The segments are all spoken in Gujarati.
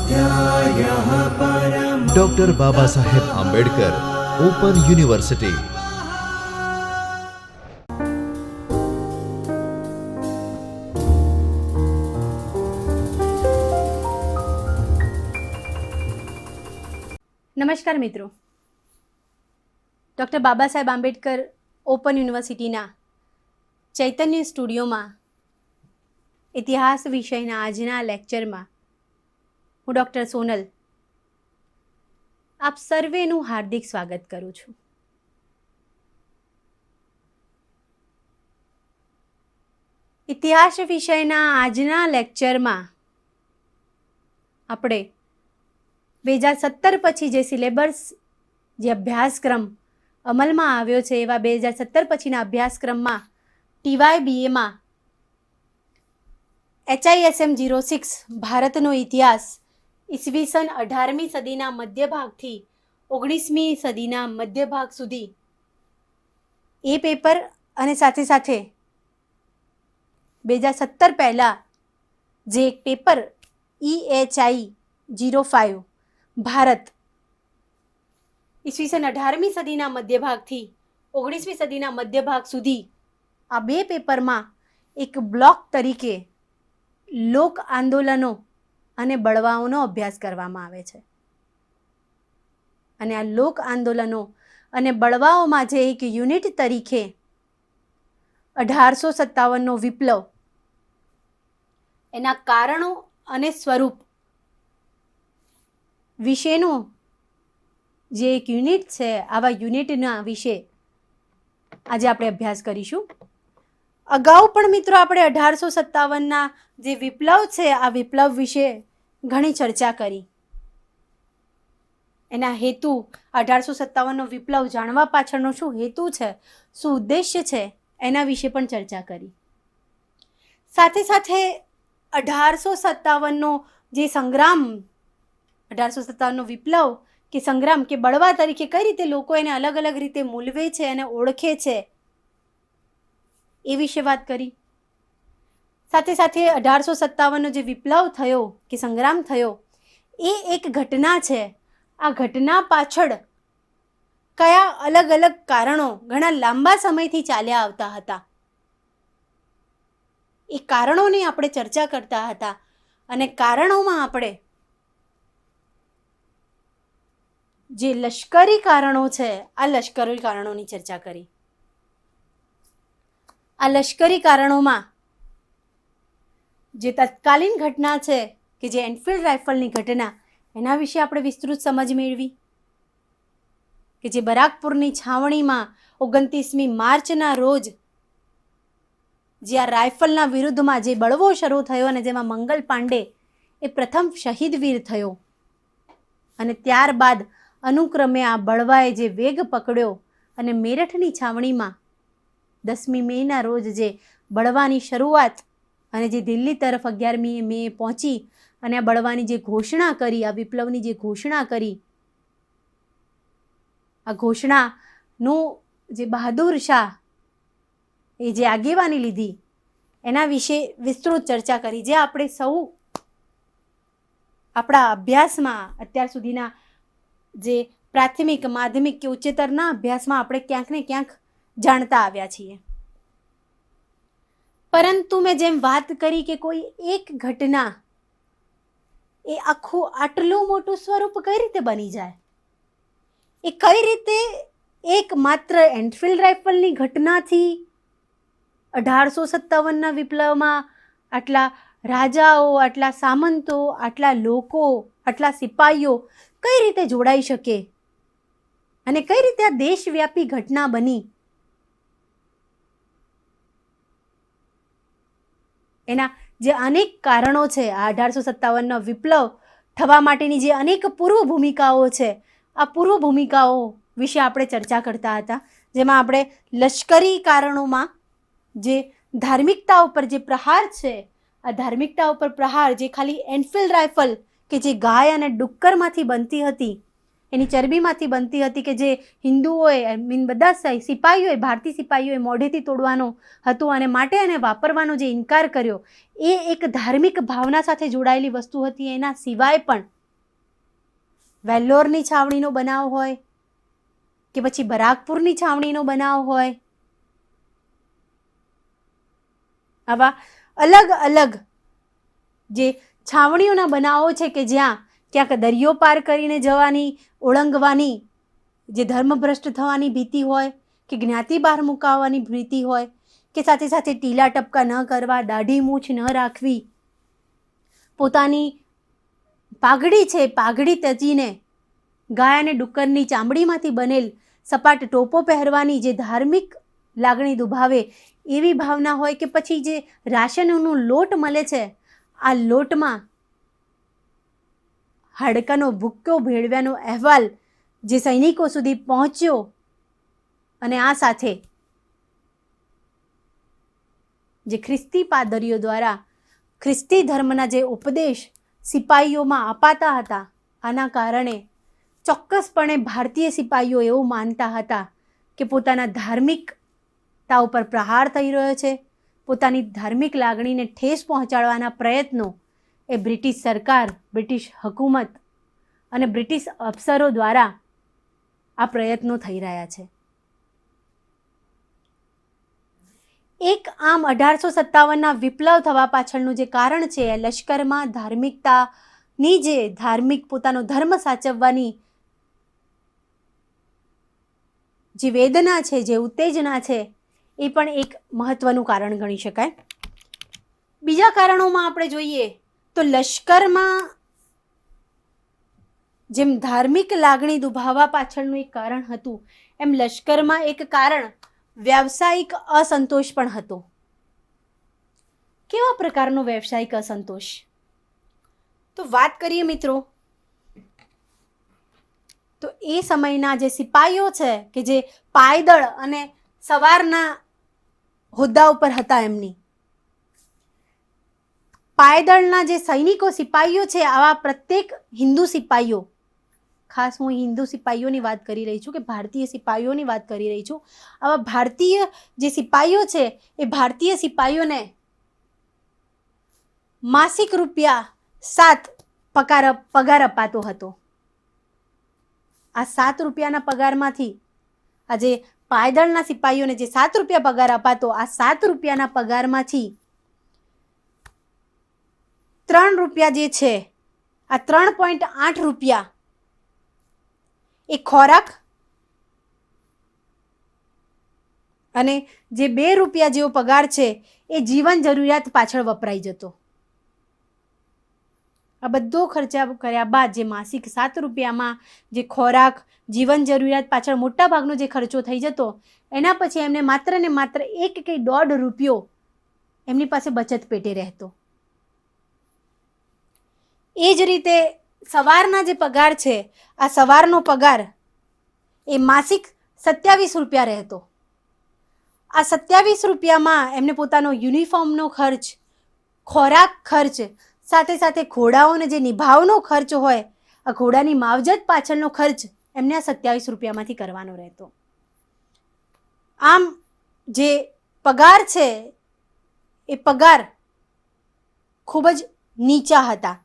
स्वाध्यायः परमः। Doctor Baba Saheb Ambedkar open university. નમસ્કાર મિત્રો, ડૉક્ટર બાબા સાહેબ આંબેડકર ઓપન યુનિવર્સિટીના ચૈતન્ય સ્ટુડિયોમાં ઇતિહાસ વિષયના આજના લેક્ચરમાં હું ડૉક્ટર સોનલ આપ સર્વેનું હાર્દિક સ્વાગત કરું છું. ઇતિહાસ વિષયના આજના લેક્ચરમાં આપણે 2017 પછી જે સિલેબસ, જે અભ્યાસક્રમ અમલમાં આવ્યો છે એવા 2017 પછીના અભ્યાસક્રમમાં TYBAમાં HISM 06 ભારતનો ઇતિહાસ ઈસવીસન 18મી સદીના મધ્યભાગથી 19મી સદીના મધ્યભાગ સુધી એ પેપર અને સાથે સાથે 2017 પહેલાં જે એક પેપર EHI 05 ભારત ઈસવીસન 18મી સદીના મધ્યભાગથી 19મી સદીના મધ્યભાગ સુધી આ બે પેપરમાં એક બ્લોક તરીકે લોક આંદોલનો અને બળવાઓનો અભ્યાસ કરવામાં આવે છે. અને આ લોક આંદોલનો અને બળવાઓમાં જે એક યુનિટ તરીકે 1857નો વિપ્લવ, એના કારણો અને સ્વરૂપ વિશેનું જે એક યુનિટ છે, આવા યુનિટના વિશે આજે આપણે અભ્યાસ કરીશું. અગાઉ પણ મિત્રો આપણે 1857ના જે વિપ્લવ છે આ વિપ્લવ વિશે ઘણી ચર્ચા કરી. એના હેતુ, 1857નો વિપ્લવ જાણવા પાછળનો શું હેતુ છે, શું ઉદ્દેશ્ય છે, એના વિશે પણ ચર્ચા કરી. સાથે સાથે 1857નો જે સંગ્રામ, 1857નો વિપ્લવ કે સંગ્રામ કે બળવા તરીકે કઈ રીતે લોકો એને અલગ અલગ રીતે મૂલવે છે અને ઓળખે છે એ વિશે વાત કરી. સાથે સાથે 1857નો જે વિપ્લવ થયો કે સંગ્રામ થયો એ એક ઘટના છે. આ ઘટના પાછળ કયા અલગ અલગ કારણો ઘણા લાંબા સમયથી ચાલ્યા આવતા હતા, એ કારણોની આપણે ચર્ચા કરતા હતા. અને કારણોમાં આપણે જે લશ્કરી કારણો છે આ લશ્કરી કારણોની ચર્ચા કરી. આ લશ્કરી કારણોમાં જે તત્કાલીન ઘટના છે કે જે એનફિલ્ડ રાઇફલની ઘટના, એના વિશે આપણે વિસ્તૃત સમજ મેળવી કે જે બરાકપુરની છાવણીમાં 29મી માર્ચના રોજ જે આ રાઇફલના વિરુદ્ધમાં જે બળવો શરૂ થયો અને જેમાં મંગલ પાંડે એ પ્રથમ શહીદ વીર થયો. અને ત્યારબાદ અનુક્રમે આ બળવાએ જે વેગ પકડ્યો અને મેરઠની છાવણીમાં 10મી મેના રોજ જે બળવાની શરૂઆત અને જે દિલ્હી તરફ 11મી મે પહોંચી અને આ બળવાની જે ઘોષણા કરી, આ વિપ્લવની જે ઘોષણા કરી, આ ઘોષણાનું જે બહાદુર શાહ એ જે આગેવાની લીધી એના વિશે વિસ્તૃત ચર્ચા કરી. જે આપણે સૌ આપણા અભ્યાસમાં અત્યાર સુધીના જે પ્રાથમિક, માધ્યમિક કે ઉચ્ચતરના અભ્યાસમાં આપણે ક્યાંક ને ક્યાંક જાણતા આવ્યા છીએ. પરંતુ મેં જેમ વાત કરી કે કોઈ એક ઘટના એ આખું આટલું મોટું સ્વરૂપ કઈ રીતે બની જાય, એ કઈ રીતે એક માત્ર એનફિલ્ડ રાઇફલની ઘટનાથી 1857ના વિપ્લવમાં આટલા રાજાઓ, આટલા સામંતો, આટલા લોકો, આટલા સિપાહીઓ કઈ રીતે જોડાઈ શકે અને કઈ રીતે આ દેશવ્યાપી ઘટના બની, એના જે અનેક કારણો છે, આ 1857નો વિપ્લવ થવા માટેની જે અનેક પૂર્વ ભૂમિકાઓ છે, આ પૂર્વ ભૂમિકાઓ વિશે આપણે ચર્ચા કરતા હતા. જેમાં આપણે લશ્કરી કારણોમાં જે ધાર્મિકતા ઉપર જે પ્રહાર છે, આ ધાર્મિકતા ઉપર પ્રહાર જે ખાલી એનફિલ્ડ રાઇફલ કે જે ગાય અને ડુક્કરમાંથી બનતી હતી, એની ચરબીમાંથી બનતી હતી, કે જે હિન્દુઓએ બધા સિપાહીઓએ, ભારતીય સિપાહીઓએ મોઢેથી તોડવાનો હતો અને માટે એને વાપરવાનો જે ઇનકાર કર્યો, એ એક ધાર્મિક ભાવના સાથે જોડાયેલી વસ્તુ હતી. એના સિવાય પણ વેલ્લોરની છાવણીનો બનાવ હોય કે પછી બરાકપુરની છાવણીનો બનાવ હોય, આવા અલગ અલગ જે છાવણીઓના બનાવો છે કે જ્યાં ક્યાંક દરિયો પાર કરીને જવાની, ઓળંગવાની જે ધર્મભ્રષ્ટ થવાની ભીતિ હોય કે જ્ઞાતિ બહાર મુકાવવાની ભીતિ હોય કે સાથે સાથે ટીલા ટપકા ન કરવા, દાઢી મૂછ ન રાખવી, પોતાની પાઘડી છે પાઘડી તજીને ગાય અને ડુક્કરની ચામડીમાંથી બનેલ સપાટ ટોપો પહેરવાની જે ધાર્મિક લાગણી દુભાવે એવી ભાવના હોય કે પછી જે રાશનનો લોટ મળે છે આ લોટમાં હાડકાનો ભૂક્કો ભેળવ્યાનો અહેવાલ જે સૈનિકો સુધી પહોંચ્યો અને આ સાથે જે ખ્રિસ્તી પાદરીઓ દ્વારા ખ્રિસ્તી ધર્મના જે ઉપદેશ સિપાહીઓમાં અપાતા હતા, આના કારણે ચોક્કસપણે ભારતીય સિપાહીઓ એવું માનતા હતા કે પોતાના ધાર્મિકતા ઉપર પ્રહાર થઈ રહ્યો છે, પોતાની ધાર્મિક લાગણીને ઠેસ પહોંચાડવાના પ્રયત્નો એ બ્રિટિશ સરકાર, બ્રિટિશ હુકુમત અને બ્રિટિશ અફસરો દ્વારા આ પ્રયત્નો થઈ રહ્યા છે. એક આમ 1857ના વિપ્લવ થવા પાછળનું જે કારણ છે એ લશ્કરમાં ધાર્મિકતાની જે પોતાનો ધર્મ સાચવવાની જે વેદના છે, જે ઉત્તેજના છે એ પણ એક મહત્વનું કારણ ગણી શકાય. બીજા કારણોમાં આપણે જોઈએ તો લશ્કરમાં જેમ ધાર્મિક લાગણી દુભાવવા પાછળનું એક કારણ હતું એમ લશ્કરમાં એક કારણ વ્યાવસાયિક અસંતોષ પણ હતો. કેવા પ્રકારનો વ્યાવસાયિક અસંતોષ? તો વાત કરીએ મિત્રો તો એ સમયના જે સિપાહીઓ છે કે જે પાયદળ અને સવારના હોદ્દા ઉપર હતા, એમની પાયદળના જે સૈનિકો સિપાહીઓ છે, આવા પ્રત્યેક હિન્દુ સિપાહીઓ, ખાસ હું હિન્દુ સિપાહીઓની વાત કરી રહી છું કે ભારતીય સિપાહીઓની વાત કરી રહી છું, આવા ભારતીય જે સિપાહીઓ છે એ ભારતીય સિપાહીઓને માસિક ₹7 પગાર અપાતો હતો. આ ₹7ના પગારમાંથી આજે પાયદળના સિપાહીઓને જે ₹7 પગાર અપાતો, આ ₹7ના પગારમાંથી ₹3 જે છે, આ ₹3.8 એ ખોરાક અને જે ₹2 જેવો પગાર છે એ જીવન જરૂરિયાત પાછળ વપરાઈ જતો. આ બધો ખર્ચા કર્યા બાદ જે માસિક ₹7માં જે ખોરાક, જીવન જરૂરિયાત પાછળ મોટા ભાગનો જે ખર્ચો થઈ જતો, એના પછી એમને માત્ર ને માત્ર ₹1 કે ₹1.5 એમની પાસે બચત પેટે રહેતો. એ જ રીતે સવારના જે પગાર છે, આ સવારનો પગાર એ માસિક ₹27 રહેતો. આ ₹27માં એમને પોતાનો યુનિફોર્મનો ખર્ચ, ખોરાક ખર્ચ, સાથે સાથે ઘોડાઓને જે નિભાવનો ખર્ચ હોય, આ ઘોડાની માવજત પાછળનો ખર્ચ એમને આ ₹27માંથી કરવાનો રહેતો. આમ જે પગાર છે એ પગાર ખૂબ જ નીચા હતા.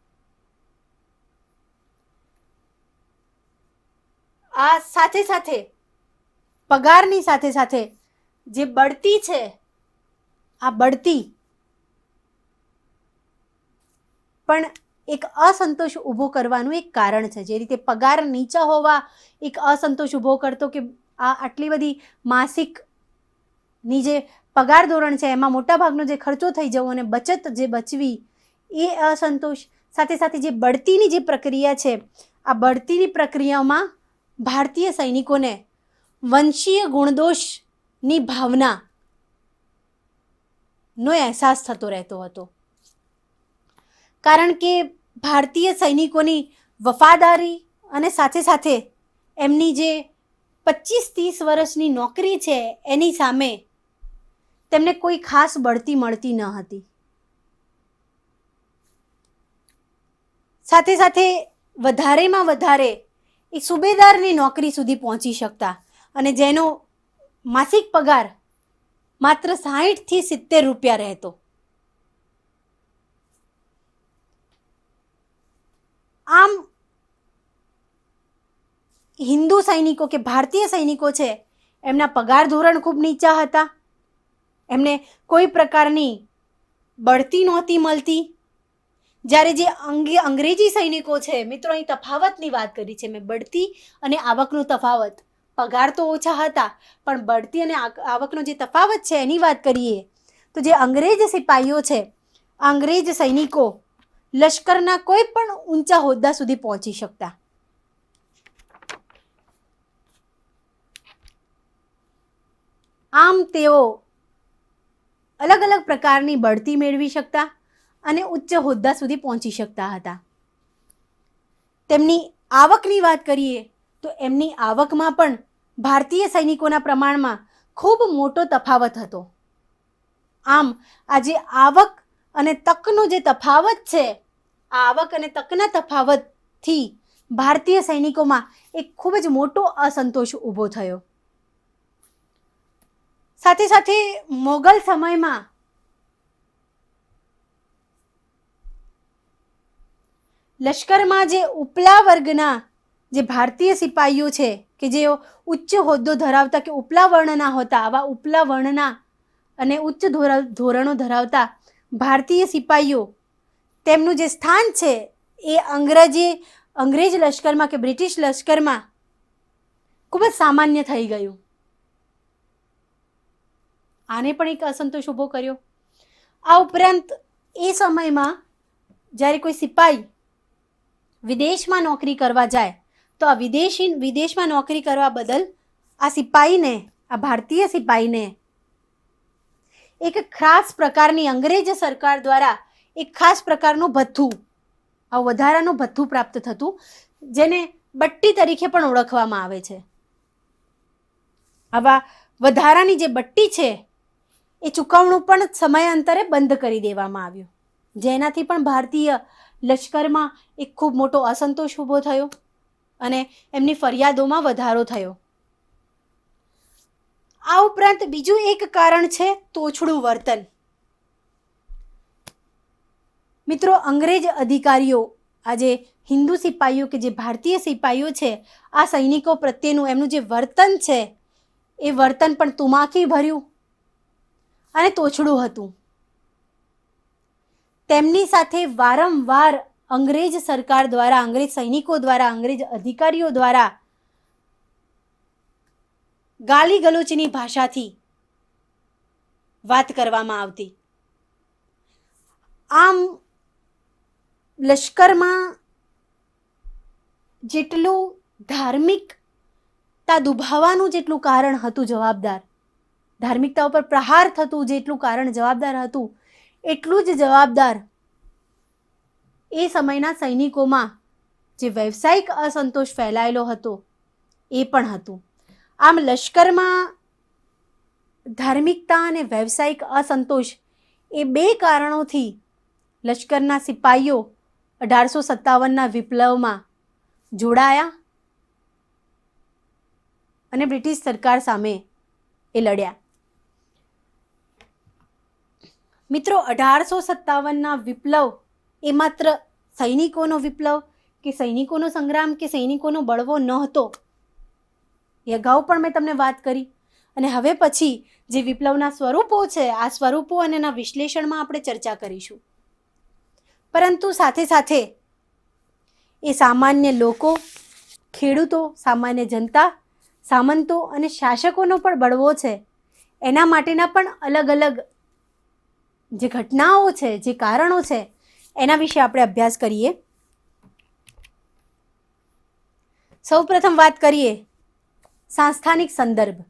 આ સાથે સાથે પગારની સાથે સાથે જે બઢતી છે, આ બઢતી પણ એક અસંતોષ ઊભો કરવાનું એક કારણ છે. જે રીતે પગાર નીચા હોવા એક અસંતોષ ઊભો કરતો કે આ આટલી બધી માસિકની જે પગાર ધોરણ છે એમાં મોટાભાગનો જે ખર્ચો થઈ જવો અને બચત જે બચવી, એ અસંતોષ સાથે સાથે જે બઢતીની જે પ્રક્રિયા છે, આ બઢતીની પ્રક્રિયામાં ભારતીય સૈનિકોને વંશીય ગુણદોષની ભાવનાનો અહેસાસ થતો રહેતો હતો. કારણ કે ભારતીય સૈનિકોની વફાદારી અને સાથે સાથે એમની જે 25-30 વર્ષની નોકરી છે એની સામે તેમને કોઈ ખાસ બઢતી મળતી ન હતી. સાથે સાથે વધારેમાં વધારે એ સુબેદારની નોકરી સુધી પહોંચી શકતા અને જેનો માસિક પગાર માત્ર ₹60 થી ₹70 રહેતો. આમ હિન્દુ સૈનિકો કે ભારતીય સૈનિકો છે એમના પગાર ધોરણ ખૂબ નીચા હતા, એમને કોઈ પ્રકારની બઢતી નહોતી મળતી. જ્યારે જે અંગ્રેજી સૈનિકો છે, મિત્રો અહીં તફાવતની વાત કરી છે મેં, બઢતી અને આવકનો તફાવત. પગાર તો ઓછા હતા પણ બઢતી અને આવકનો જે તફાવત છે એની વાત કરીએ તો જે અંગ્રેજ સિપાહીઓ છે, અંગ્રેજ સૈનિકો લશ્કરના કોઈ પણ ઊંચા હોદ્દા સુધી પહોંચી શકતા. આમ તેઓ અલગ અલગ પ્રકારની બઢતી મેળવી શકતા અને ઉચ્ચ હોદ્દા સુધી પહોંચી શકતા હતા. તેમની આવકની વાત કરીએ તો એમની આવકમાં પણ ભારતીય સૈનિકોના પ્રમાણમાં ખૂબ મોટો તફાવત હતો. આમ આજે આવક અને તકનો જે તફાવત છે, આ આવક અને તકના તફાવતથી ભારતીય સૈનિકોમાં એક ખૂબ જ મોટો અસંતોષ ઊભો થયો. સાથે સાથે મોગલ સમયમાં લશ્કરમાં જે ઉપલા વર્ગના જે ભારતીય સિપાહીઓ છે કે જેઓ ઉચ્ચ હોદ્દો ધરાવતા કે ઉપલા વર્ણના હતા, આવા ઉપલા વર્ણના અને ઉચ્ચ ધોરણો ધરાવતા ભારતીય સિપાહીઓ, તેમનું જે સ્થાન છે એ અંગ્રેજ લશ્કરમાં કે બ્રિટિશ લશ્કરમાં ખૂબ જ સામાન્ય થઈ ગયું. આને પણ એક અસંતોષ ઊભો કર્યો. આ ઉપરાંત એ સમયમાં જ્યારે કોઈ સિપાહી વિદેશમાં નોકરી કરવા જાય તો આ વિદેશમાં નોકરી કરવા બદલ આ સિપાહીને, આ ભારતીય સિપાહીને એક ખાસ પ્રકારની અંગ્રેજ સરકાર દ્વારા એક ખાસ પ્રકારનું ભથ્થું, આ વધારાનું ભથ્થું પ્રાપ્ત થતું, જેને બટ્ટી તરીકે પણ ઓળખવામાં આવે છે. આવા વધારાની જે બટ્ટી છે એ ચૂકવણું પણ સમયાંતરે બંધ કરી દેવામાં આવ્યું, જેનાથી પણ ભારતીય લશ્કરમાં એક ખૂબ મોટો અસંતોષ ઊભો થયો અને એમની ફરિયાદોમાં વધારો થયો. આ ઉપરાંત બીજું એક કારણ છે તોછડું વર્તન. મિત્રો, અંગ્રેજ અધિકારીઓ, આજે હિન્દુ સિપાહીઓ કે જે ભારતીય સિપાહીઓ છે, આ સૈનિકો પ્રત્યેનું એમનું જે વર્તન છે એ વર્તન પણ તુમાકી ભર્યું અને તોછડું હતું. તેમની સાથે વારંવાર અંગ્રેજ સરકાર દ્વારા, અંગ્રેજ સૈનિકો દ્વારા, અંગ્રેજ અધિકારીઓ દ્વારા ગાલી ગલોચની ભાષાથી વાત કરવામાં આવતી. આમ લશ્કરમાં જેટલું ધાર્મિકતા દુભાવાનું જેટલું કારણ હતું જવાબદાર, ધાર્મિકતા ઉપર પ્રહાર થતું જેટલું કારણ જવાબદાર હતું, એટલું જ જવાબદાર એ સમયના સૈનિકોમાં જે વ્યવસાયિક અસંતોષ ફેલાયેલો હતો એ પણ હતું. આમ લશ્કરમાં ધાર્મિકતા અને વ્યવસાયિક અસંતોષ એ બે કારણોથી લશ્કરના સિપાહીઓ 1857ના વિપ્લવમાં જોડાયા અને બ્રિટિશ સરકાર સામે એ લડ્યા. મિત્રો, 1857ના વિપ્લવ એ માત્ર સૈનિકોનો વિપ્લવ કે સૈનિકોનો સંગ્રામ કે સૈનિકોનો બળવો ન હતો. એ અગાઉ પણ મેં તમને વાત કરી અને હવે પછી જે વિપ્લવના સ્વરૂપો છે, આ સ્વરૂપો અને એના વિશ્લેષણમાં આપણે ચર્ચા કરીશું. પરંતુ સાથે સાથે એ સામાન્ય લોકો, ખેડૂતો, સામાન્ય જનતા, સામંતો અને શાસકોનો પણ બળવો છે, એના માટેના પણ અલગ અલગ જે ઘટનાઓ છે, જે કારણો છે, એના વિશે આપણે અભ્યાસ કરીએ. સૌપ્રથમ વાત કરીએ સંસ્થાનિક સંદર્ભ.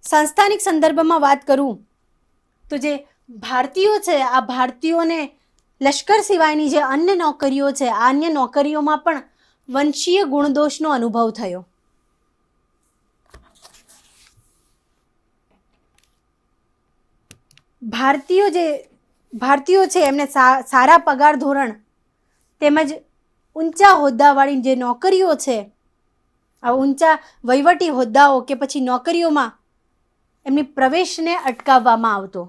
સંસ્થાનિક સંદર્ભમાં વાત કરું તો જે ભારતીયો છે, આ ભારતીયોને લશ્કર સિવાયની જે અન્ય નોકરીઓ છે, આ અન્ય નોકરીઓમાં પણ વંશીય ગુણદોષનો અનુભવ થયો. ભારતીયો છે એમને સારા પગાર ધોરણ તેમજ ઊંચા હોદ્દાવાળી જે નોકરીઓ છે, આ ઊંચા વહીવટી હોદ્દાઓ કે પછી નોકરીઓમાં એમની પ્રવેશને અટકાવવામાં આવતો.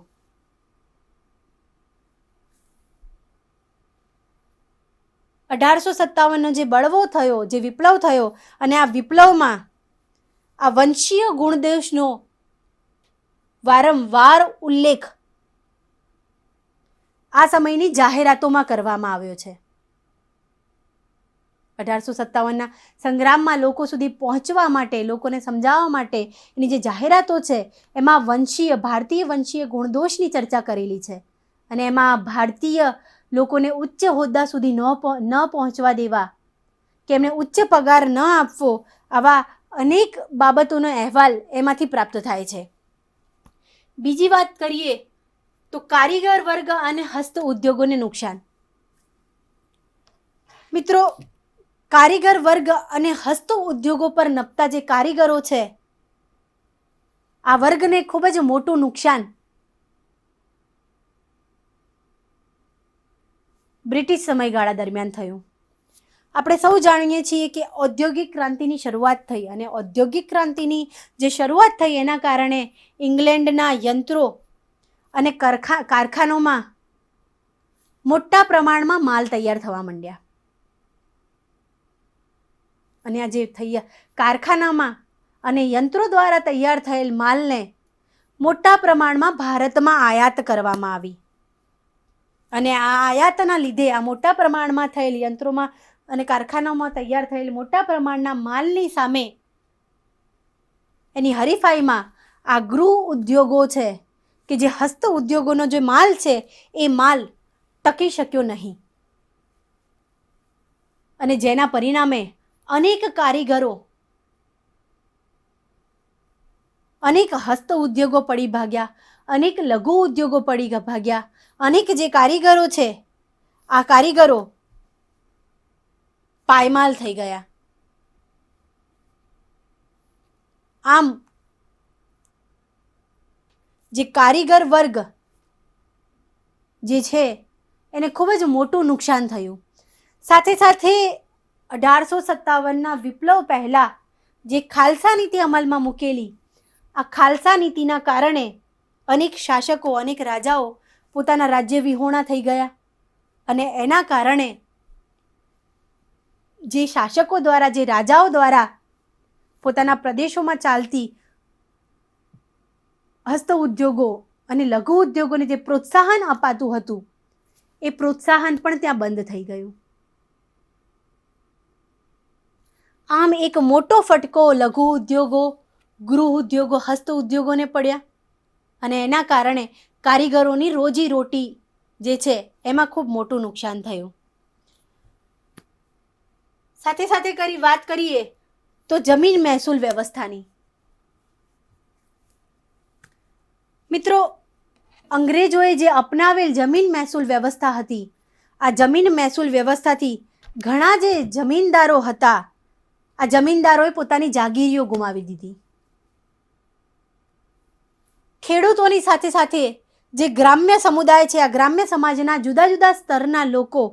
1857નો જે બળવો થયો, જે વિપ્લવ થયો, અને આ વિપ્લવમાં આ વંશીય ગુણદોષનો વારંવાર ઉલ્લેખ આ સમયની જાહેરાતોમાં કરવામાં આવ્યો છે. 1857ના સંગ્રામમાં લોકો સુધી પહોંચવા માટે, લોકોને સમજાવવા માટે એની જે જાહેરાતો છે એમાં ભારતીય વંશીય ગુણદોષની ચર્ચા કરેલી છે. અને એમાં ભારતીય લોકોને ઉચ્ચ હોદ્દા સુધી ન પહોંચવા દેવા, કે એમને ઉચ્ચ પગાર ન આપવો, આવા અનેક બાબતોનો અહેવાલ એમાંથી પ્રાપ્ત થાય છે. બીજી વાત કરીએ તો કારીગર વર્ગ અને હસ્ત ઉદ્યોગોને નુકસાન. મિત્રો, કારીગર વર્ગ અને હસ્ત ઉદ્યોગો પર નપતા જે કારીગરો છે, આ વર્ગને ખૂબ જ મોટું નુકસાન બ્રિટિશ સમયગાળા દરમિયાન થયું. આપણે સૌ જાણીએ છીએ કે ઔદ્યોગિક ક્રાંતિની શરૂઆત થઈ, અને ઔદ્યોગિક ક્રાંતિની જે શરૂઆત થઈ એના કારણે ઇંગ્લેન્ડના યંત્રો અને કારખાનોમાં મોટા પ્રમાણમાં માલ તૈયાર થવા માંડ્યા. અને આ જે કારખાનામાં અને યંત્રો દ્વારા તૈયાર થયેલ માલને મોટા પ્રમાણમાં ભારતમાં આયાત કરવામાં આવી. અને આ આયાતના લીધે, આ મોટા પ્રમાણમાં થયેલ યંત્રોમાં અને કારખાનામાં તૈયાર થયેલ મોટા પ્રમાણના માલની સામે, એની હરીફાઈમાં આ ગૃહ ઉદ્યોગો છે, કે જે હસ્ત ઉદ્યોગોનો જે માલ છે, એ માલ ટકી શક્યો નહીં. અને જેના પરિણામે અનેક કારીગરો, અનેક હસ્ત ઉદ્યોગો પડી ભાગ્યા, અનેક લઘુ ઉદ્યોગો પડી ભાગ્યા, અનેક જે કારીગરો છે, આ કારીગરો પાયમાલ થઈ ગયા. આમ જે કારીગર વર્ગ જે છે એને ખૂબ જ મોટું નુકસાન થયું. સાથે સાથે 1857ના વિપ્લવ પહેલા જે ખાલસા નીતિ અમલમાં મૂકેલી, આ ખાલસા નીતિના કારણે અનેક શાસકો, અનેક રાજાઓ પોતાના રાજ્ય વિહોણા થઈ ગયા. અને એના કારણે જે શાસકો દ્વારા, જે રાજાઓ દ્વારા પોતાના પ્રદેશોમાં ચાલતી હસ્ત ઉદ્યોગો અને લઘુ ઉદ્યોગોને જે પ્રોત્સાહન અપાતું હતું, એ પ્રોત્સાહન પણ ત્યાં બંધ થઈ ગયું. આમ એક મોટો ફટકો લઘુ ઉદ્યોગો, ગૃહ ઉદ્યોગો, હસ્ત ઉદ્યોગોને પડ્યા. અને એના કારણે કારીગરોની રોજી રોટી જે છે એમાં ખૂબ મોટું નુકસાન થયું. સાથે સાથે વાત કરીએ તો જમીન મહેસૂલ વ્યવસ્થાની. મિત્રો, અંગ્રેજોએ જે અપનાવેલ જમીન મહેસૂલ વ્યવસ્થા હતી, આ જમીન મહેસૂલ વ્યવસ્થાથી ઘણા જે જમીનદારો હતા, આ જમીનદારોએ પોતાની જાગીરીઓ ગુમાવી દીધી. ખેડૂતોની સાથે સાથે જે ગ્રામ્ય સમુદાય છે, આ ગ્રામ્ય સમાજના જુદા જુદા સ્તરના લોકો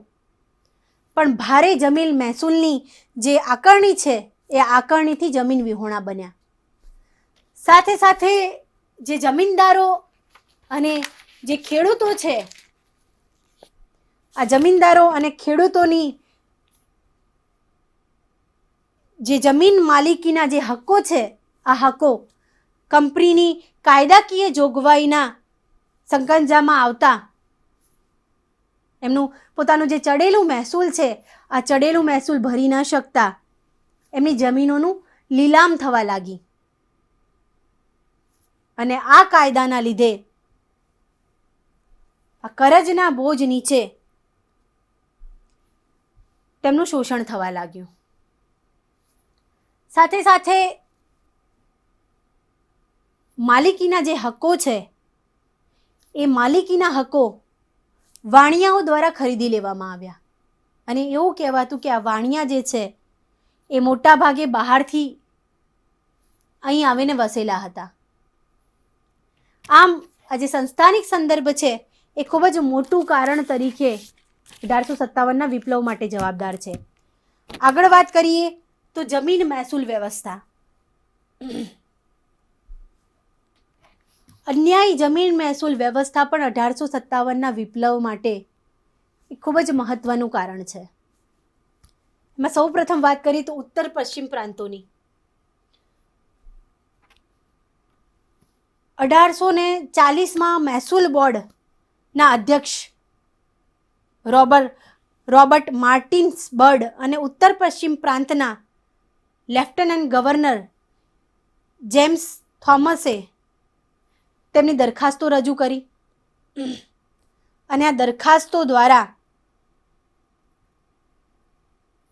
પણ ભારે જમીન મહેસૂલની જે આકારણી છે, એ આકારણીથી જમીન વિહોણા બન્યા. સાથે સાથે જે જમીનદારો અને જે ખેડૂતો છે, આ જમીનદારો અને ખેડૂતોની જે જમીન માલિકીના જે હક્કો છે, આ હક્કો કંપનીની કાયદાકીય જોગવાઈના સંકંજામાં આવતા એમનું પોતાનું જે ચડેલું મહેસૂલ છે, આ ચડેલું મહેસૂલ ભરી ન શકતા એમની જમીનોનું લીલામ થવા લાગી. અને આ કાયદાના લીધે આ કરજના બોજ નીચે તેમનું શોષણ થવા લાગ્યું. સાથે સાથે માલિકીના જે હક્કો છે, એ માલિકીના હક્કો વાણિયાઓ દ્વારા ખરીદી લેવામાં આવ્યા. અને એવું કહેવાતું કે આ વાણિયા જે છે એ મોટા ભાગે બહારથી અહીં આવીને વસેલા હતા. આમ આ જે સંસ્થાનિક સંદર્ભ છે એ ખૂબ જ મોટું કારણ તરીકે 1857ના વિપ્લવ માટે જવાબદાર છે. આગળ વાત કરીએ તો જમીન મહેસૂલ વ્યવસ્થા. અન્યાયી જમીન મહેસૂલ વ્યવસ્થા પણ 1857ના વિપ્લવ માટે એ ખૂબ જ મહત્વનું કારણ છે. એમાં સૌ પ્રથમ વાત કરીએ તો ઉત્તર પશ્ચિમ પ્રાંતોની. 1840માં મહેસૂલ બોર્ડના અધ્યક્ષ રોબર્ટ માર્ટિન્સ બર્ડ અને ઉત્તર પશ્ચિમ પ્રાંતના લેફ્ટનન્ટ ગવર્નર જેમ્સ થોમસે તેમની દરખાસ્તો રજૂ કરી અને આ દરખાસ્તો દ્વારા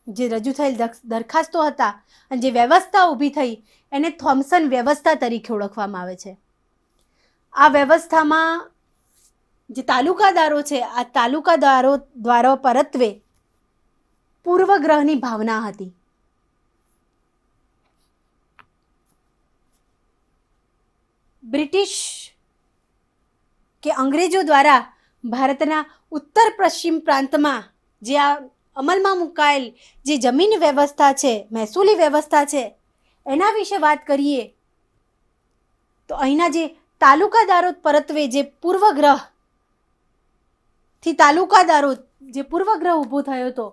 જે રજૂ થયેલ દરખાસ્તો હતા અને જે વ્યવસ્થા ઊભી થઈ એને થોમ્સન વ્યવસ્થા તરીકે ઓળખવામાં આવે છે. આ વ્યવસ્થામાં જે તાલુકાદારો છે આ તાલુકાદારો દ્વારા પરત્વે પૂર્વગ્રહની ભાવના હતી. બ્રિટિશ કે અંગ્રેજો દ્વારા ભારતના ઉત્તર પશ્ચિમ પ્રાંતમાં જે આ અમલમાં મુકાયેલ જે જમીન વ્યવસ્થા છે, મહેસૂલી વ્યવસ્થા છે, એના વિશે વાત કરીએ તો અહીંના જે તાલુકાદારો પરત્વે જે પૂર્વગ્રહથી તાલુકાદારો જે પૂર્વગ્રહ ઊભો થયો હતો,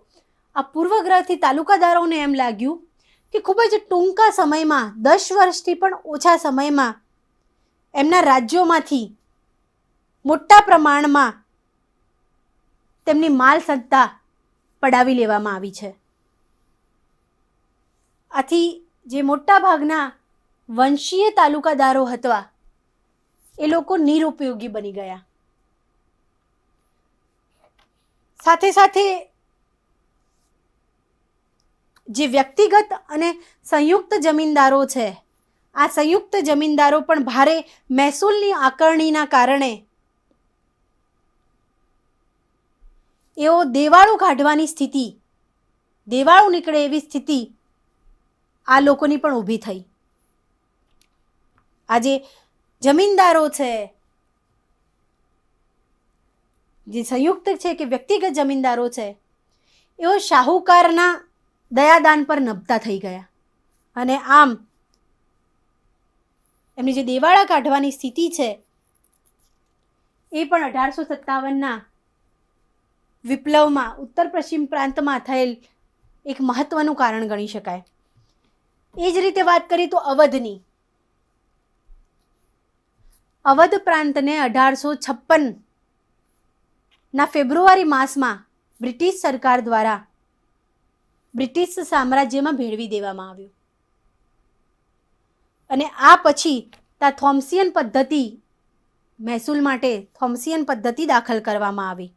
આ પૂર્વગ્રહથી તાલુકાદારોને એમ લાગ્યું કે ખૂબ જ ટૂંકા સમયમાં 10 વર્ષથી પણ ઓછા સમયમાં એમના રાજ્યોમાંથી મોટા પ્રમાણમાં તેમની માલ સત્તા પડાવી લેવામાં આવી છે. આથી જે મોટા ભાગના વંશીય તાલુકાદારો હતા એ લોકો નિરુપયોગી બની ગયા. સાથે સાથે જે વ્યક્તિગત અને સંયુક્ત જમીનદારો છે, આ સંયુક્ત જમીનદારો પણ ભારે મહેસૂલની આકારણીના કારણે એઓ દેવાળું કાઢવાની સ્થિતિ, દેવાળું નીકળે એવી સ્થિતિ આ લોકોની પણ ઊભી થઈ. આજે જમીનદારો છે, જે સંયુક્ત છે કે વ્યક્તિગત જમીનદારો છે, એઓ શાહુકારના દયાદાન પર નભતા થઈ ગયા અને આમ એમની જે દેવાળા કાઢવાની સ્થિતિ છે એ પણ 1857ના વિપ્લવમાં ઉત્તર પશ્ચિમ પ્રાંતમાં થયેલ એક મહત્વનું કારણ ગણી શકાય. એ જ રીતે વાત કરીએ તો અવધની. અવધ પ્રાંતને 1856ના ફેબ્રુઆરી માસમાં બ્રિટિશ સરકાર દ્વારા બ્રિટિશ સામ્રાજ્યમાં ભેળવી દેવામાં આવ્યું અને આ પછી ત્યાં થોમ્સિયન પદ્ધતિ, મહેસૂલ માટે થોમ્સિયન પદ્ધતિ દાખલ કરવામાં આવી.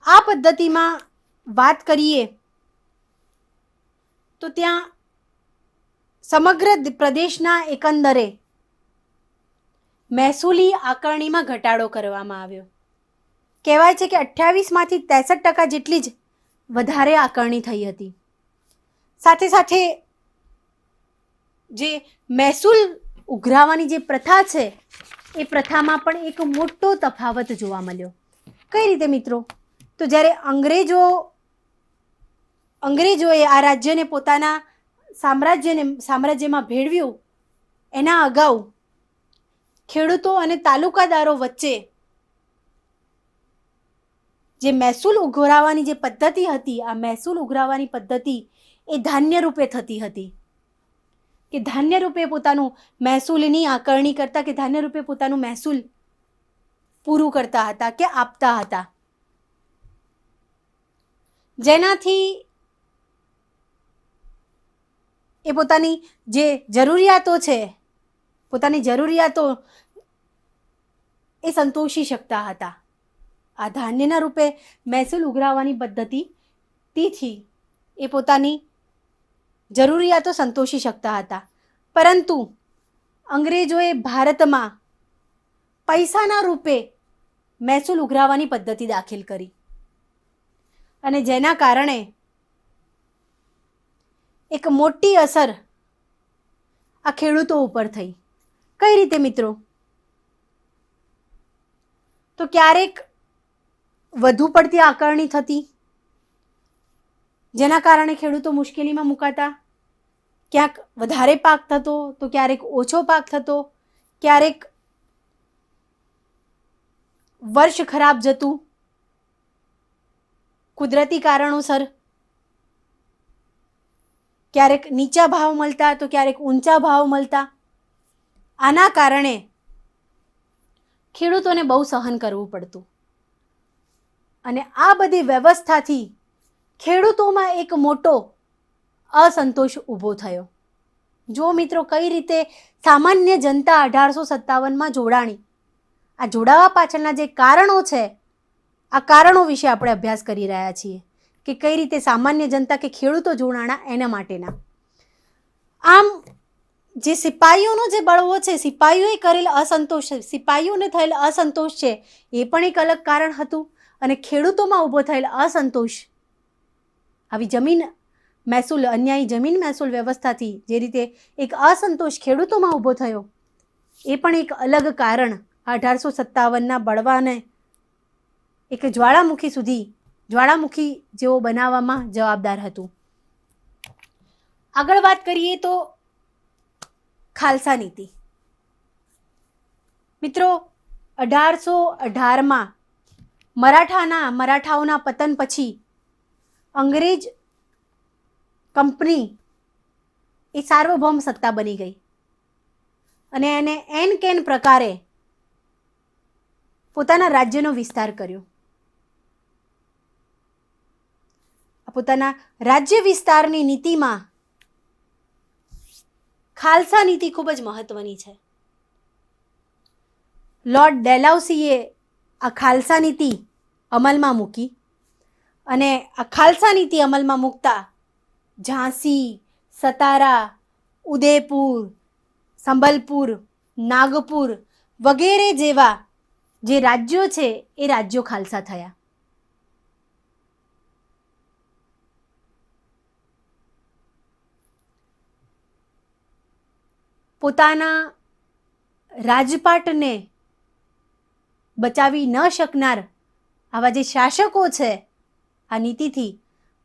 આ પદ્ધતિમાં વાત કરીએ તો ત્યાં સમગ્ર પ્રદેશના એકંદરે મહેસૂલી આકારણીમાં ઘટાડો કરવામાં આવ્યો. કહેવાય છે કે 28માંથી 63% જેટલી જ વધારે આકારણી થઈ હતી. સાથે સાથે જે મહેસૂલ ઉઘરાવવાની જે પ્રથા છે એ પ્રથામાં પણ એક મોટો તફાવત જોવા મળ્યો. કઈ રીતે મિત્રો? તો જ્યારે અંગ્રેજોએ આ રાજ્યને પોતાના સામ્રાજ્યમાં ભેળવ્યું એના અગાઉ ખેડૂતો અને તાલુકાદારો વચ્ચે જે મહેસૂલ ઉઘરાવવાની જે પદ્ધતિ હતી, આ મહેસૂલ ઉઘરાવવાની પદ્ધતિ એ ધાન્ય રૂપે થતી હતી કે ધાન્ય રૂપે પોતાનું મહેસૂલની આકારણી કરતા કે ધાન્ય રૂપે પોતાનું મહેસૂલ પૂરું કરતા હતા કે આપતા હતા, જેનાથી એ પોતાની જે જરૂરિયાતો છે, પોતાની જરૂરિયાતો એ સંતોષી શકતા હતા. આ ધાન્યના રૂપે મહેસૂલ ઉઘરાવવાની પદ્ધતિથી એ પોતાની જરૂરિયાતો સંતોષી શકતા હતા. પરંતુ અંગ્રેજોએ ભારતમાં પૈસાના રૂપે મહેસૂલ ઉઘરાવવાની પદ્ધતિ દાખલ કરી અને જેના કારણે એક મોટી અસર આ ખેડૂતો ઉપર થઈ. કઈ રીતે મિત્રો? તો ક્યારેક વધુ પડતી આકારણી થતી જેના કારણે ખેડૂતો મુશ્કેલીમાં મુકાતા, ક્યાંક વધારે પાક થતો તો ક્યારેક ઓછો પાક થતો, ક્યારેક વર્ષ ખરાબ જતું. કુદરતી કારણોસર, ક્યારેક નીચા ભાવ મળતા તો ક્યારેક ઊંચા ભાવ મળતા. આના કારણે ખેડૂતોને બહુ સહન કરવું પડતું અને આ બધી વ્યવસ્થાથી ખેડૂતોમાં એક મોટો અસંતોષ ઊભો થયો. જો મિત્રો, કઈ રીતે સામાન્ય જનતા 1857માં જોડાણી, આ જોડાવા પાછળના જે કારણો છે, આ કારણો વિશે આપણે અભ્યાસ કરી રહ્યા છીએ કે કઈ રીતે સામાન્ય જનતા કે ખેડૂતો જોડાણા એના માટેના. આમ જે સિપાહીઓનો જે બળવો છે, સિપાહીઓએ કરેલ અસંતોષ, સિપાહીઓને થયેલ અસંતોષ છે, એ પણ એક અલગ કારણ હતું. અને ખેડૂતોમાં ઊભો થયેલ અસંતોષ આવી જમીન મહેસૂલ, અન્યાયી જમીન મહેસૂલ વ્યવસ્થાથી જે રીતે એક અસંતોષ ખેડૂતોમાં ઊભો થયો, એ પણ એક અલગ કારણ 1857ના બળવાને એક જ્વાળામુખી જેવો બનાવવામાં જવાબદાર હતું. આગળ વાત કરીએ તો ખાલસા નીતિ. મિત્રો, 1818માં મરાઠાઓના પતન પછી અંગ્રેજ કંપની એ સાર્વભૌમ સત્તા બની ગઈ અને એને એન કેન પ્રકારે પોતાના રાજ્યનો વિસ્તાર કર્યો. પોતાના રાજ્ય વિસ્તારની નીતિમાં ખાલસા નીતિ ખૂબ જ મહત્વની છે. લોર્ડ ડેલાઉસીએ આ ખાલસા નીતિ અમલમાં મૂકી અને આ ખાલસા નીતિ અમલમાં મૂકતા ઝાંસી, સતારા, ઉદયપુર, સંબલપુર, નાગપુર વગેરે જેવા જે રાજ્યો છે એ રાજ્યો ખાલસા થયા. પોતાના રાજપાટને બચાવી ન શકનાર આવા જે શાસકો છે, આ નીતિથી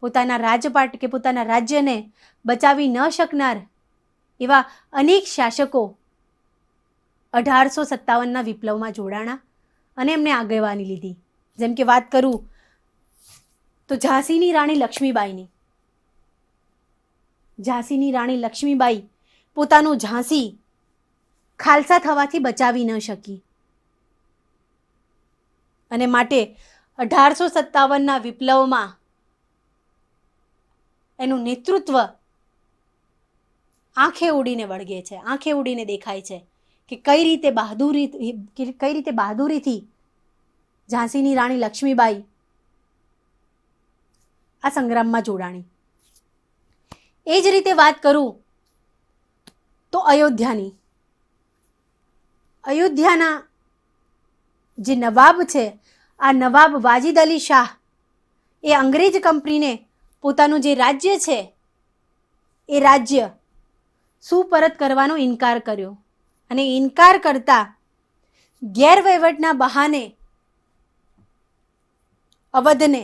પોતાના રાજપાટ કે પોતાના રાજ્યને બચાવી ન શકનાર એવા અનેક શાસકો 1857ના વિપ્લવમાં જોડાણા અને એમને આગેવાની લીધી. જેમ કે વાત કરું તો ઝાંસીની રાણી લક્ષ્મીબાઈ પોતાનું ઝાંસી ખાલસા થવાથી બચાવી ન શકી અને માટે 1857ના વિપ્લવમાં એનું નેતૃત્વ આંખે ઉડીને વળગે છે, આંખે ઉડીને દેખાય છે કે કઈ રીતે બહાદુરીથી ઝાંસીની રાણી લક્ષ્મીબાઈ આ સંગ્રામમાં જોડાણી. એ જ રીતે વાત કરું તો અયોધ્યાના જે નવાબ છે, આ નવાબ વાજિદ અલી શાહ એ અંગ્રેજ કંપનીને પોતાનું જે રાજ્ય છે એ રાજ્ય સુપરત કરવાનો ઇનકાર કર્યો અને ઇનકાર કરતા ગેરવહીવટના બહાને અવધને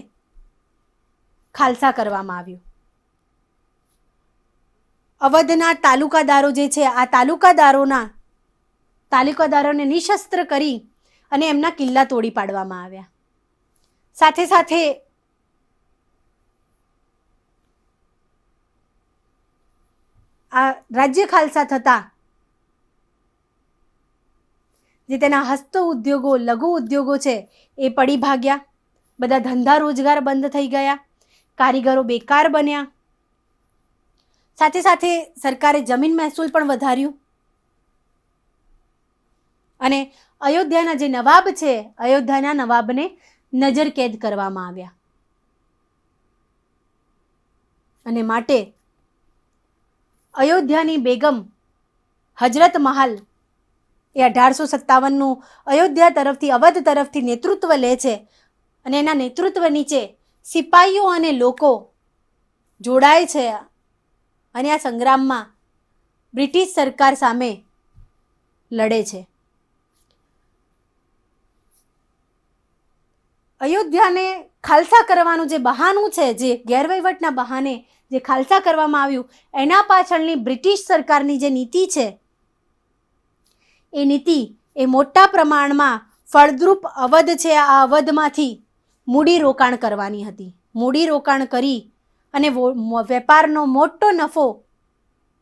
ખાલસા કરવામાં આવ્યું. અવધના તાલુકાદારો જે છે, આ તાલુકાદારોને નિશસ્ત્ર કરી અને એમના કિલ્લા તોડી પાડવામાં આવ્યા. સાથે સાથે આ રાજ્ય ખાલસા થતા જે તેના હસ્ત ઉદ્યોગો, લઘુ ઉદ્યોગો છે એ પડી ભાગ્યા. બધા ધંધા રોજગાર બંધ થઈ ગયા, કારીગરો બેકાર બન્યા. સાથે સાથે સરકારે જમીન મહેસૂલ પણ વધાર્યું અને અયોધ્યાના જે નવાબ છે, અયોધ્યાના નવાબને નજર કેદ કરવામાં આવ્યા અને માટે અયોધ્યાની બેગમ હજરત મહાલ એ 1857નું અયોધ્યા તરફથી, અવધ તરફથી નેતૃત્વ લે છે અને એના નેતૃત્વ નીચે સિપાહીઓ અને લોકો જોડાય છે અને આ સંગ્રામમાં બ્રિટિશ સરકાર સામે લડે છે. અયોધ્યાને ખાલસા કરવાનું જે બહાનું છે, જે ગેરવહીવટના બહાને જે ખાલસા કરવામાં આવ્યું, એના પાછળની બ્રિટિશ સરકારની જે નીતિ છે એ નીતિ એ મોટા પ્રમાણમાં ફળદ્રુપ અવધ છે, આ અવધમાંથી મૂડી રોકાણ કરવાની હતી. મૂડી રોકાણ કરી અને વેપારનો મોટો નફો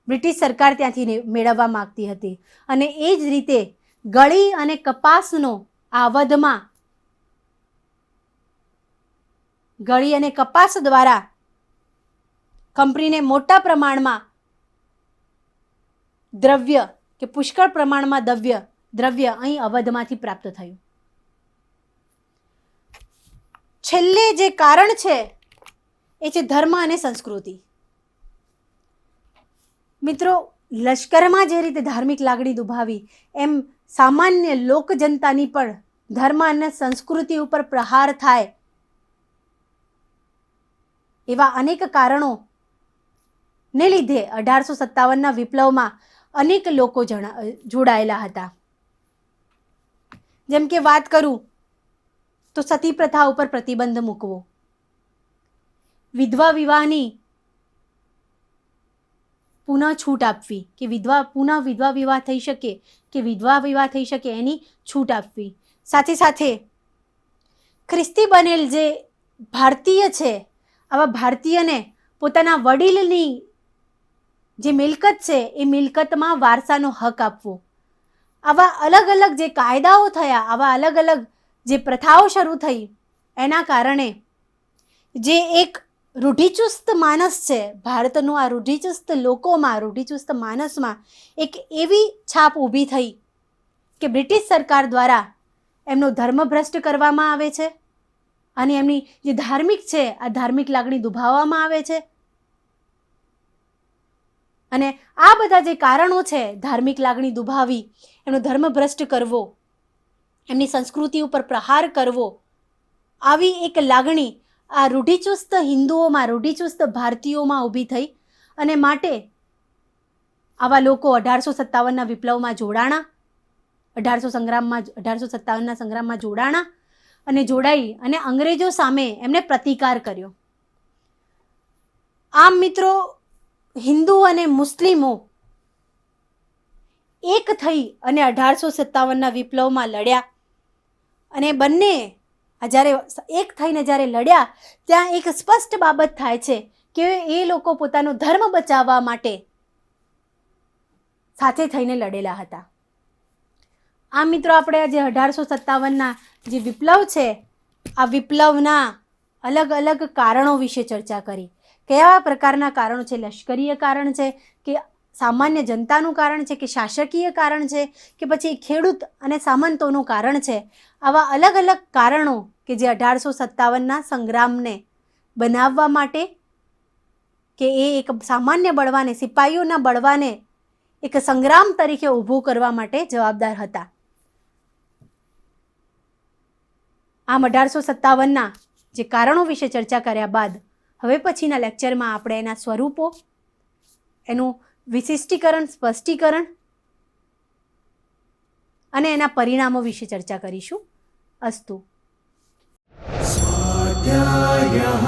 બ્રિટિશ સરકાર ત્યાંથી મેળવવા માગતી હતી. અને એ જ રીતે ગળી અને કપાસનો આ અવધમાં ગળી અને કપાસ દ્વારા કંપનીને મોટા પ્રમાણમાં દ્રવ્ય કે પુષ્કળ પ્રમાણમાં દ્રવ્ય અહીં અવધમાંથી પ્રાપ્ત થયું. છેલ્લે જે કારણ છે એ છે ધર્મ અને સંસ્કૃતિ. મિત્રો, લશ્કરમાં જે રીતે ધાર્મિક લાગણી દુભાવી એમ સામાન્ય લોક જનતાની પણ ધર્મ અને સંસ્કૃતિ ઉપર પ્રહાર થાય એવા અનેક કારણો ને લીધે 1857ના વિપ્લવમાં અનેક લોકો જોડાયેલા હતા. જેમ કે વાત કરું તો સતી પ્રથા ઉપર પ્રતિબંધ મૂકવો, વિધવા વિવાહની પુનઃ છૂટ આપવી કે પુનઃ વિધવા વિવાહ થઈ શકે કે વિધવા વિવાહ થઈ શકે એની છૂટ આપવી. સાથે સાથે ખ્રિસ્તી બનેલ જે ભારતીય છે આવા ભારતીયને પોતાના વડીલની જે મિલકત છે એ મિલકતમાં વારસાનો હક આપવો. આવા અલગ અલગ જે કાયદાઓ થયા, આવા અલગ અલગ જે પ્રથાઓ શરૂ થઈ, એના કારણે જે એક રૂઢિચુસ્ત માનસ છે ભારતનું, આ રૂઢિચુસ્ત લોકોમાં, રૂઢિચુસ્ત માનસમાં એક એવી છાપ ઊભી થઈ કે બ્રિટિશ સરકાર દ્વારા એમનો ધર્મ ભ્રષ્ટ કરવામાં આવે છે અને એમની જે ધાર્મિક છે આ ધાર્મિક લાગણી દુભાવવામાં આવે છે. અને આ બધા જે કારણો છે, ધાર્મિક લાગણી દુભાવી, એમનો ધર્મ ભ્રષ્ટ કરવો, એમની સંસ્કૃતિ ઉપર પ્રહાર કરવો, આવી એક લાગણી આ રૂઢિચુસ્ત હિન્દુઓમાં, રૂઢિચુસ્ત ભારતીયોમાં ઊભી થઈ. અને માટે આવા લોકો 1857ના વિપ્લવમાં જોડાણા, 1857ના સંગ્રામમાં જોડાણા અને જોડાઈ અને અંગ્રેજો સામે એમને પ્રતિકાર કર્યો. આમ મિત્રો, હિન્દુ અને મુસ્લિમો એક થઈ અને 1857ના વિપ્લવમાં લડ્યા. અને બંને જ્યારે એક થઈને જ્યારે લડ્યા ત્યાં એક સ્પષ્ટ બાબત થાય છે કે એ લોકો પોતાનો ધર્મ બચાવવા માટે સાથે થઈને લડેલા હતા. આ મિત્રો, આપણે આજે 1857ના જે વિપ્લવ છે આ વિપ્લવના અલગ અલગ કારણો વિશે ચર્ચા કરી. કયા પ્રકારના કારણો છે? લશ્કરીય કારણ છે કે સામાન્ય જનતાનું કારણ છે કે શાસકીય કારણ છે કે પછી ખેડૂત અને સામંતોનું કારણ છે? આવા અલગ અલગ કારણો કે જે 1857ના સંગ્રામને બનાવવા માટે કે એ એક સામાન્ય બળવાને, સિપાહીઓના બળવાને એક સંગ્રામ તરીકે ઊભું કરવા માટે જવાબદાર હતા. આમ 1857ના જે કારણો વિશે ચર્ચા કર્યા બાદ હવે પછીના લેક્ચરમાં આપણે એના સ્વરૂપો, એનું વિશિષ્ટીકરણ, સ્પષ્ટીકરણ અને એના પરિણામો વિશે ચર્ચા કરીશું. અસ્તુ. સ્વાધ્યાયઃ